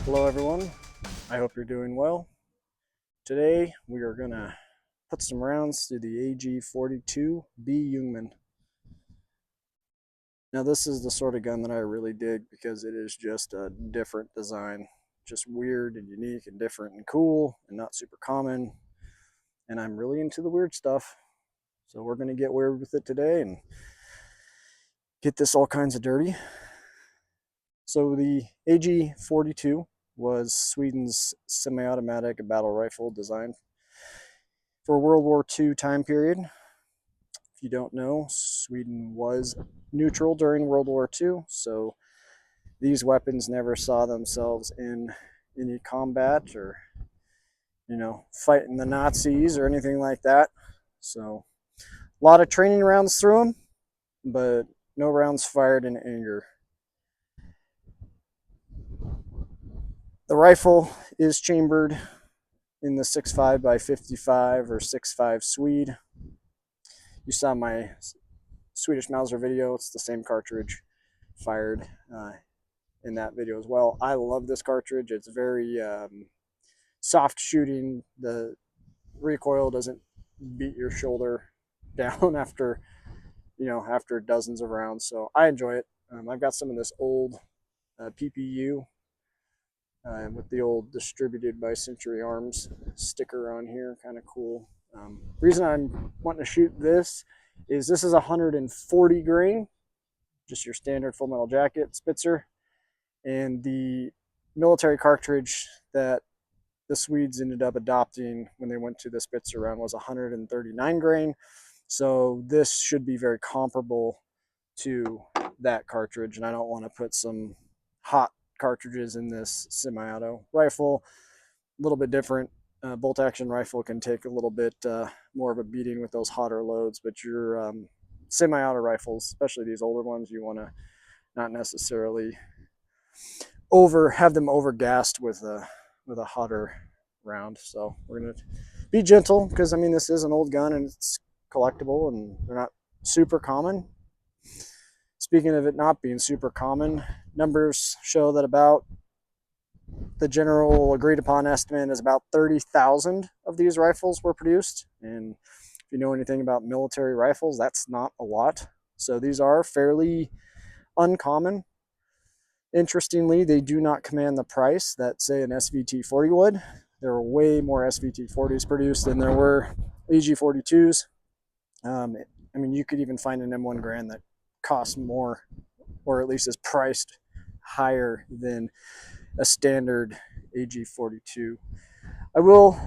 Hello everyone, I hope you're doing well. Today we are going to put some rounds through the AG-42B Jungmann. Now this is the sort of gun that I really dig because it is just a different design. Just weird and unique and different and cool and not super common. And I'm really into the weird stuff. So we're going to get weird with it today and get this all kinds of dirty. So the AG-42 was Sweden's semi-automatic battle rifle designed for World War II time period. If you don't know, Sweden was neutral during World War II, so these weapons never saw themselves in any combat or, fighting the Nazis or anything like that. So a lot of training rounds through them, but no rounds fired in anger. The rifle is chambered in the 6.5 by 55 or 6.5 Swede. You saw my Swedish Mauser video. It's the same cartridge fired in that video as well. I love this cartridge. It's very soft shooting. The recoil doesn't beat your shoulder down after dozens of rounds. So I enjoy it. I've got some of this old PPU with the old distributed by Century Arms sticker on here, kind of cool. Reason I'm wanting to shoot this is 140 grain, just your standard full metal jacket Spitzer, and the military cartridge that the Swedes ended up adopting when they went to the Spitzer round was 139 grain. So this should be very comparable to that cartridge, and I don't want to put some hot cartridges in this semi-auto rifle. A little bit different. Bolt action rifle can take a little bit more of a beating with those hotter loads, but your semi-auto rifles, especially these older ones, you want to not necessarily have them over gassed with a hotter round. So we're gonna be gentle because this is an old gun and it's collectible and they're not super common. Speaking of it not being super common, numbers show that about the general agreed upon estimate is about 30,000 of these rifles were produced. And if you know anything about military rifles, that's not a lot. So these are fairly uncommon. Interestingly, they do not command the price that, say, an SVT-40 would. There were way more SVT-40s produced than there were AG-42s. You could even find an M1 Garand that costs more, or at least is priced higher than a standard AG-42. I will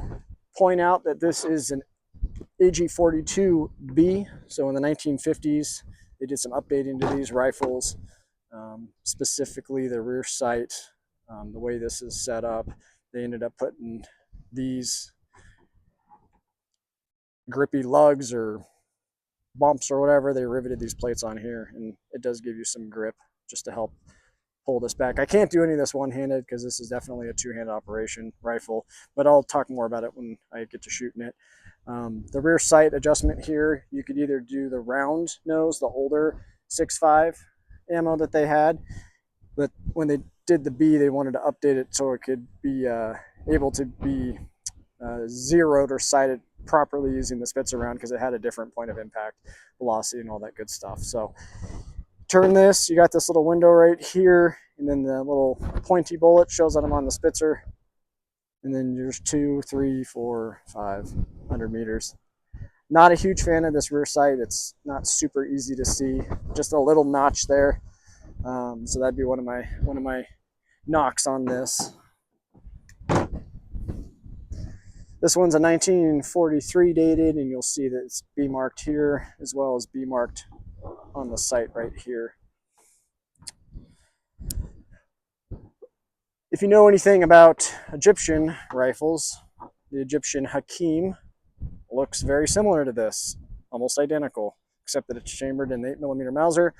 point out that this is an AG-42B. So in the 1950s, they did some updating to these rifles, specifically the rear sight, the way this is set up. They ended up putting these grippy lugs or bumps or whatever. They riveted these plates on here, and it does give you some grip just to help pull this back. I can't do any of this one-handed because this is definitely a two-handed operation rifle, but I'll talk more about it when I get to shooting it. The rear sight adjustment here, you could either do the round nose, the older 6.5 ammo that they had, but when they did the B, they wanted to update it so it could be able to be zeroed or sighted properly using the Spitzer round because it had a different point of impact, velocity, and all that good stuff. So turn this, you got this little window right here, and then the little pointy bullet shows that I'm on the Spitzer, and then there's 2, 3, 4, 500 meters. Not a huge fan of this rear sight. It's not super easy to see, just a little notch there. So that'd be one of my knocks on this. This one's a 1943 dated, and you'll see that it's B marked here as well as B marked on the sight right here. If you know anything about Egyptian rifles, the Egyptian Hakim looks very similar to this, almost identical, except that it's chambered in 8mm Mauser.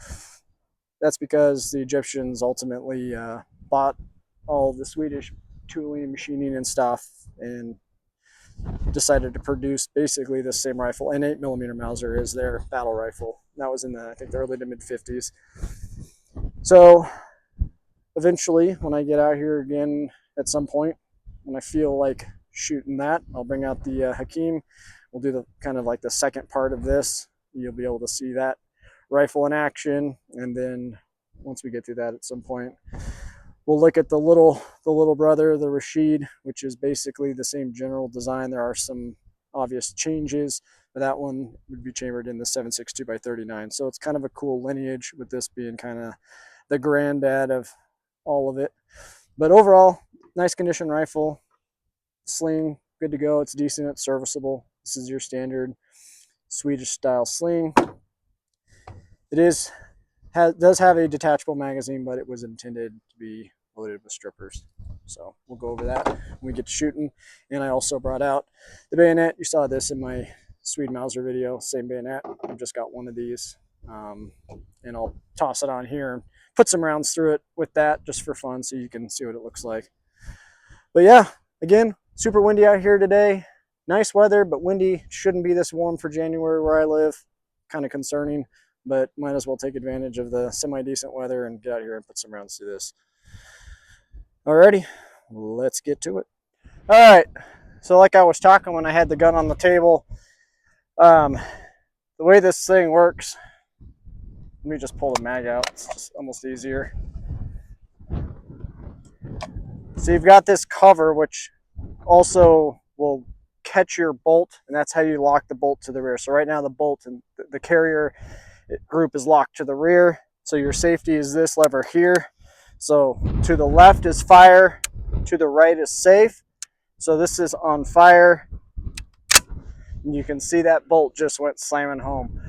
That's because the Egyptians ultimately bought all the Swedish tooling, machining, and stuff, and decided to produce basically the same rifle, and 8mm Mauser is their battle rifle. That was in the, I think, the early to mid 50s. So eventually, when I get out here again at some point, when I feel like shooting that, I'll bring out the Hakim. We'll do the kind of like the second part of this. You'll be able to see that rifle in action, and then once we get through that at some point, we'll look at the little brother, the Rashid, which is basically the same general design. There are some obvious changes, but that one would be chambered in the 7.62x39. So it's kind of a cool lineage, with this being kind of the granddad of all of it. But overall, nice condition rifle. Sling, good to go. It's decent, it's serviceable. This is your standard Swedish style sling. It does have a detachable magazine, but it was intended to be loaded with strippers. So we'll go over that when we get to shooting. And I also brought out the bayonet. You saw this in my Swede Mauser video, same bayonet. I've just got one of these, and I'll toss it on here and put some rounds through it with that just for fun, so you can see what it looks like. But yeah, again, super windy out here today. Nice weather, but windy. Shouldn't be this warm for January where I live. Kind of concerning, but might as well take advantage of the semi-decent weather and get out here and put some rounds through this. Alrighty, let's get to it. Alright, so like I was talking when I had the gun on the table, the way this thing works, let me just pull the mag out, it's just almost easier. So you've got this cover, which also will catch your bolt, and that's how you lock the bolt to the rear. So right now the bolt and the carrier group is locked to the rear, so your safety is this lever here. So to the left is fire, to the right is safe. So this is on fire, and you can see that bolt just went slamming home.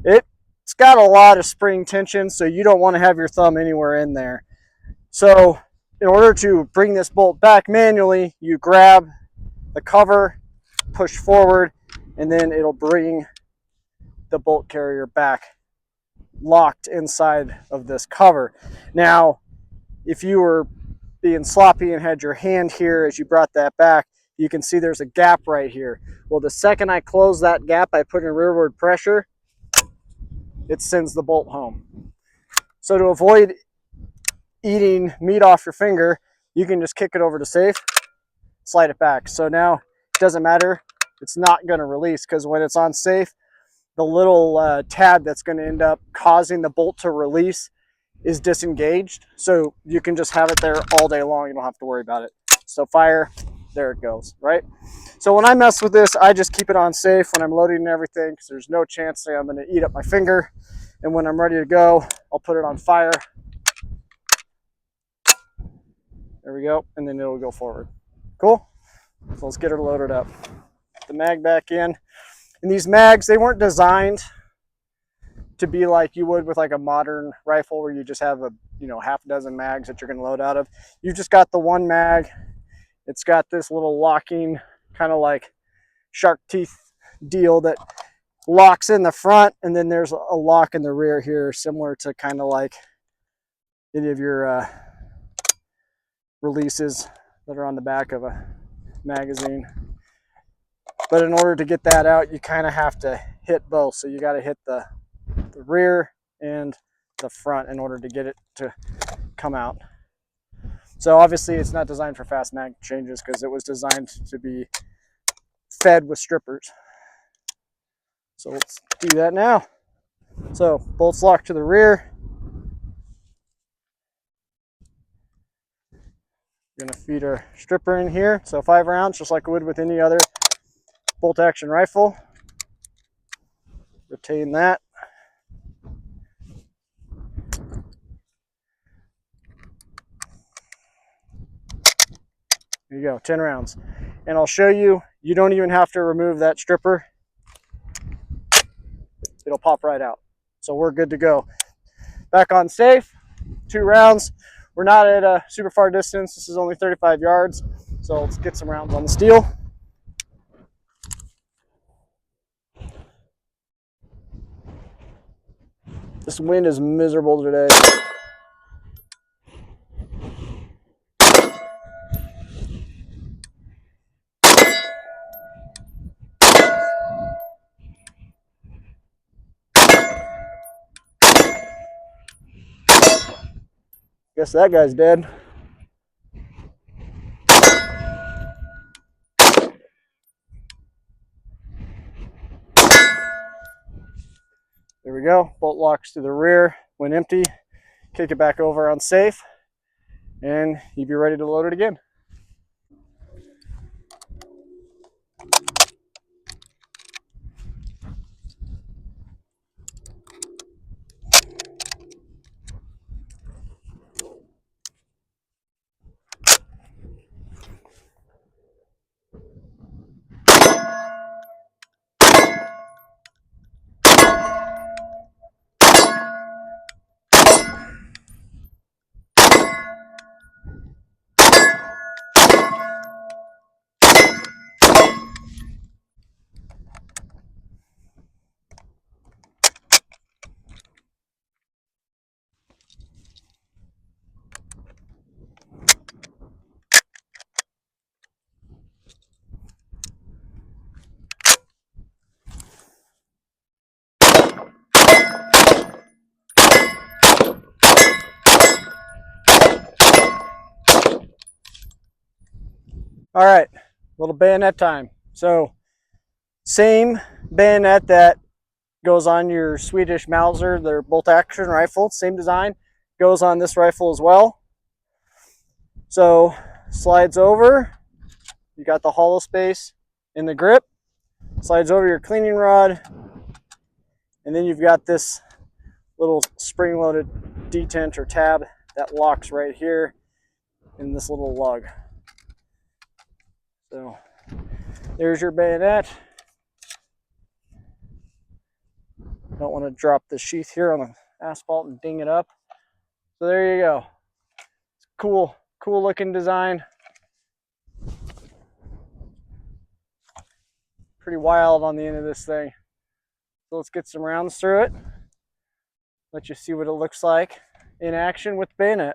It's got a lot of spring tension, so you don't want to have your thumb anywhere in there. So in order to bring this bolt back manually, you grab the cover, push forward, and then it'll bring the bolt carrier back locked inside of this cover. Now, if you were being sloppy and had your hand here as you brought that back, you can see there's a gap right here. Well, the second I close that gap, I put in rearward pressure, it sends the bolt home. So to avoid eating meat off your finger, you can just kick it over to safe, slide it back. So now it doesn't matter, it's not going to release, because when it's on safe, the little tab that's going to end up causing the bolt to release is disengaged. So you can just have it there all day long, you don't have to worry about it. So fire, there it goes, right? So when I mess with this, I just keep it on safe when I'm loading and everything, because there's no chance that I'm going to eat up my finger. And when I'm ready to go, I'll put it on fire. There we go, and then it'll go forward. Cool? So let's get her loaded up. Put the mag back in. And these mags, they weren't designed to be like you would with like a modern rifle where you just have a, half a dozen mags that you're going to load out of. You've just got the one mag. It's got this little locking kind of like shark teeth deal that locks in the front, and then there's a lock in the rear here, similar to kind of like any of your releases that are on the back of a magazine. But in order to get that out, you kind of have to hit both. So you got to hit the rear and the front in order to get it to come out. So obviously it's not designed for fast mag changes, because it was designed to be fed with strippers. So let's do that now. So bolts locked to the rear. We're going to feed our stripper in here. So 5 rounds, just like I would with any other bolt action rifle. Retain that. There you go, 10 rounds. And I'll show you, you don't even have to remove that stripper. It'll pop right out. So we're good to go. Back on safe, 2 rounds. We're not at a super far distance. This is only 35 yards. So let's get some rounds on the steel. This wind is miserable today. Guess that guy's dead. There we go. Bolt locks to the rear when empty. Kick it back over on safe, and you'd be ready to load it again. All right, a little bayonet time. So same bayonet that goes on your Swedish Mauser, their bolt action rifle, same design, goes on this rifle as well. So slides over, you got the hollow space in the grip, slides over your cleaning rod, and then you've got this little spring-loaded detent or tab that locks right here in this little lug. So there's your bayonet. Don't want to drop the sheath here on the asphalt and ding it up. So there you go. Cool looking design. Pretty wild on the end of this thing. So let's get some rounds through it. Let you see what it looks like in action with the bayonet.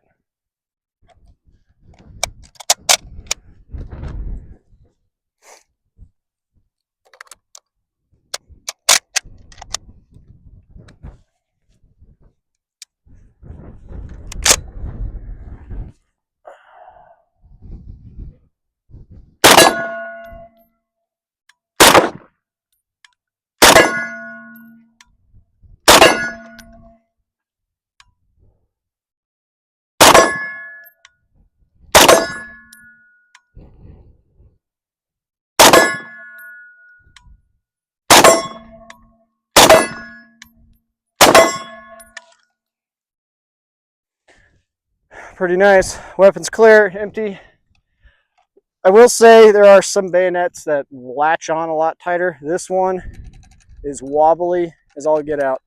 Pretty nice. Weapons clear, empty. I will say there are some bayonets that latch on a lot tighter. This one is wobbly as all get out.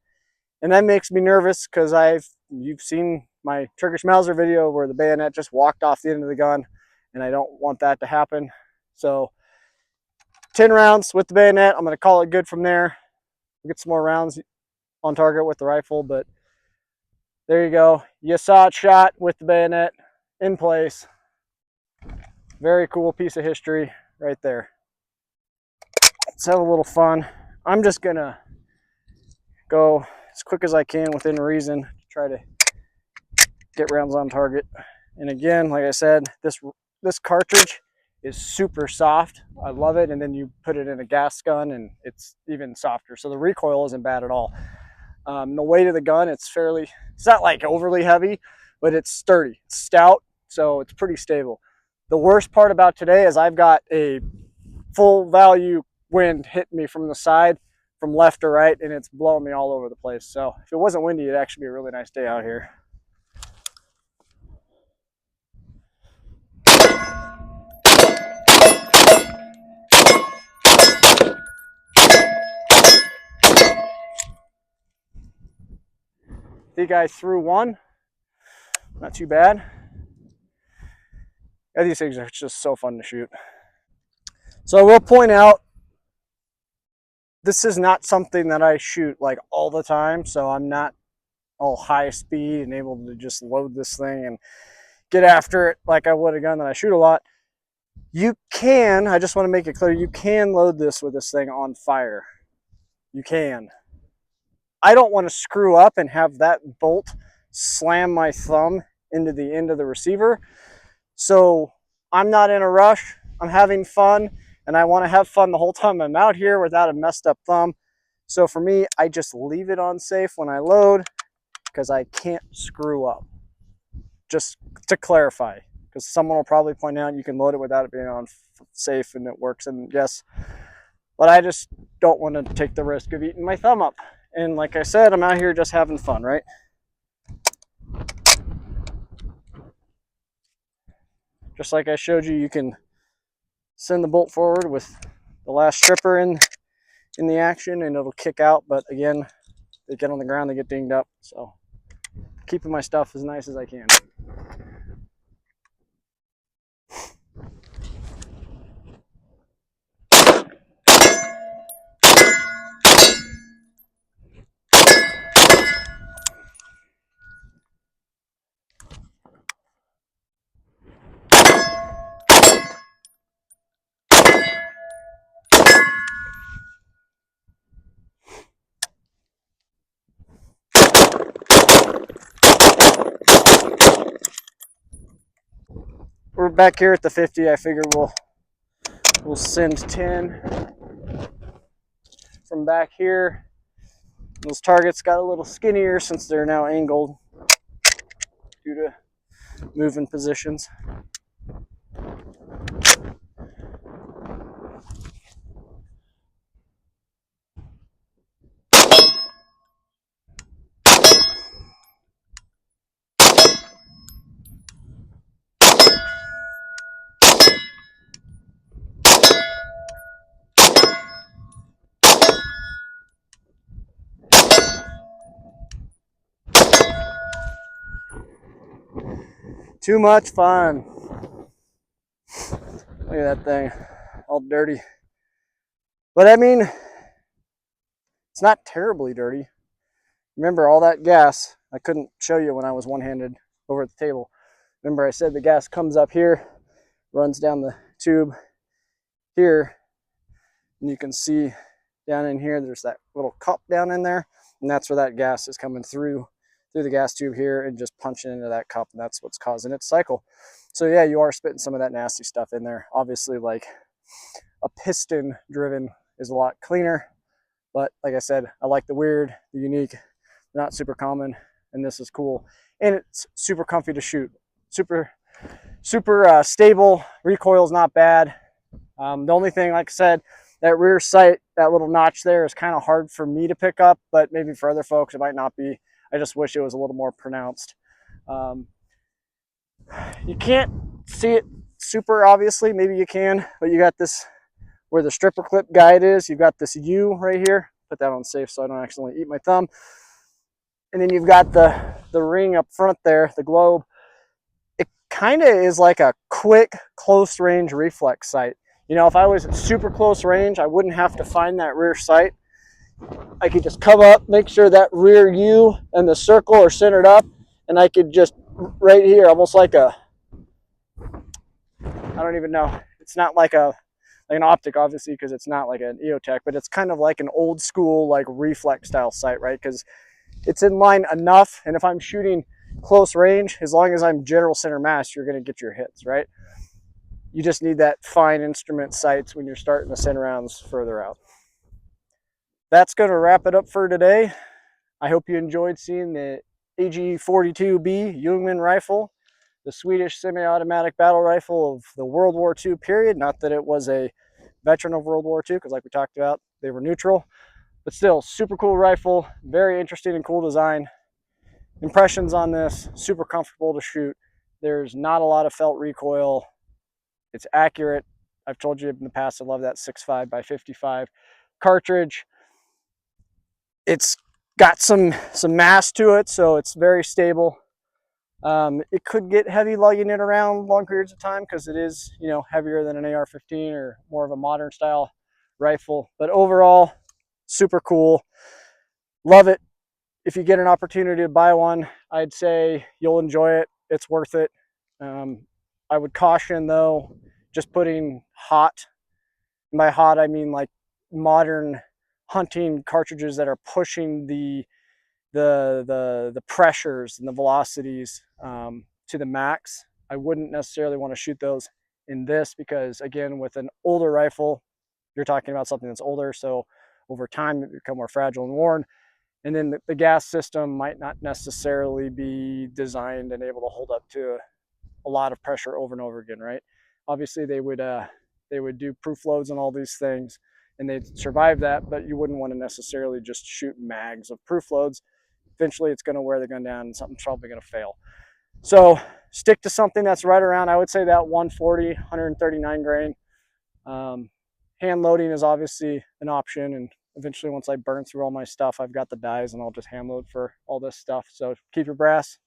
And that makes me nervous because you've seen my Turkish Mauser video where the bayonet just walked off the end of the gun, and I don't want that to happen. So 10 rounds with the bayonet. I'm going to call it good from there. We'll get some more rounds on target with the rifle, but there you go. You saw it shot with the bayonet in place. Very cool piece of history right there. Let's have a little fun. I'm just going to go as quick as I can within reason to try to get rounds on target. And again, like I said, this cartridge is super soft. I love it. And then you put it in a gas gun and it's even softer. So the recoil isn't bad at all. The weight of the gun, it's not like overly heavy, but it's sturdy, it's stout, so it's pretty stable. The worst part about today is I've got a full value wind hitting me from the side, from left to right, and it's blowing me all over the place. So if it wasn't windy, it'd actually be a really nice day out here. I think I threw one. Not too bad. Yeah, these things are just so fun to shoot. So I will point out, this is not something that I shoot like all the time, so I'm not all high speed and able to just load this thing and get after it like I would a gun that I shoot a lot. You can, I just want to make it clear, you can load this with this thing on fire. You can. I don't want to screw up and have that bolt slam my thumb into the end of the receiver. So I'm not in a rush. I'm having fun, and I want to have fun the whole time I'm out here without a messed up thumb. So for me, I just leave it on safe when I load because I can't screw up. Just to clarify, because someone will probably point out you can load it without it being on safe and it works, and yes, but I just don't want to take the risk of eating my thumb up. And like I said, I'm out here just having fun, right? Just like I showed you, you can send the bolt forward with the last stripper in the action and it'll kick out, but again, they get on the ground, they get dinged up. So keeping my stuff as nice as I can. We're back here at the 50. I figure we'll send 10 from back here. Those targets got a little skinnier since they're now angled due to moving positions. Too much fun. Look at that thing, all dirty. But I mean, it's not terribly dirty. Remember all that gas, I couldn't show you when I was one-handed over at the table. Remember I said the gas comes up here, runs down the tube here, and you can see down in here, there's that little cup down in there, and that's where that gas is coming through the gas tube here and just punching into that cup, and that's what's causing it to cycle. So yeah, you are spitting some of that nasty stuff in there. Obviously, like a piston driven is a lot cleaner, but like I said, I like the weird, the unique, not super common, and this is cool. And it's super comfy to shoot. Super stable. Recoil is not bad. The only thing, like I said, that rear sight, that little notch there is kind of hard for me to pick up, but maybe for other folks it might not be. I just wish it was a little more pronounced. You can't see it super obviously, maybe you can, but you got this where the stripper clip guide is, you've got this U right here. Put that on safe so I don't accidentally eat my thumb. And then you've got the ring up front there, the globe. It kind of is like a quick close range reflex sight. You know, if I was at super close range, I wouldn't have to find that rear sight. I could just come up, make sure that rear U and the circle are centered up, and I could just right here, almost like a, I don't even know. It's not like an optic, obviously, because it's not like an EOTech, but it's kind of like an old school, like reflex style sight, right? Because it's in line enough, and if I'm shooting close range, as long as I'm general center mass, you're going to get your hits, right? You just need that fine instrument sights when you're starting to send rounds further out. That's going to wrap it up for today. I hope you enjoyed seeing the AG-42B Jungmann rifle, the Swedish semi-automatic battle rifle of the World War II period. Not that it was a veteran of World War II, because like we talked about, they were neutral. But still, super cool rifle, very interesting and cool design. Impressions on this, super comfortable to shoot. There's not a lot of felt recoil. It's accurate. I've told you in the past, I love that 6.5 by 55 cartridge. It's got some mass to it, so it's very stable. It could get heavy lugging it around long periods of time because it is, you know, heavier than an AR-15 or more of a modern style rifle. But overall, super cool. Love it. If you get an opportunity to buy one, I'd say you'll enjoy it. It's worth it. I would caution though, just putting hot. By hot, I mean like modern hunting cartridges that are pushing the pressures and the velocities to the max. I wouldn't necessarily want to shoot those in this because, again, with an older rifle, you're talking about something that's older, so over time it become more fragile and worn. And then the gas system might not necessarily be designed and able to hold up to a lot of pressure over and over again, right? Obviously, they would do proof loads and all these things, and they'd survive that, but you wouldn't want to necessarily just shoot mags of proof loads. Eventually, it's going to wear the gun down, and something's probably going to fail. So stick to something that's right around, I would say, that 140, 139 grain. Hand loading is obviously an option, and eventually once I burn through all my stuff, I've got the dies and I'll just hand load for all this stuff. So keep your brass.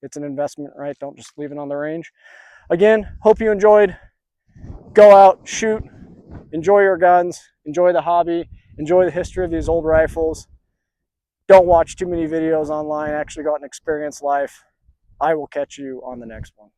It's an investment, right? Don't just leave it on the range. Again, hope you enjoyed. Go out, shoot, enjoy your guns, enjoy the hobby, enjoy the history of these old rifles. Don't watch too many videos online. Actually go out and experience life. I will catch you on the next one.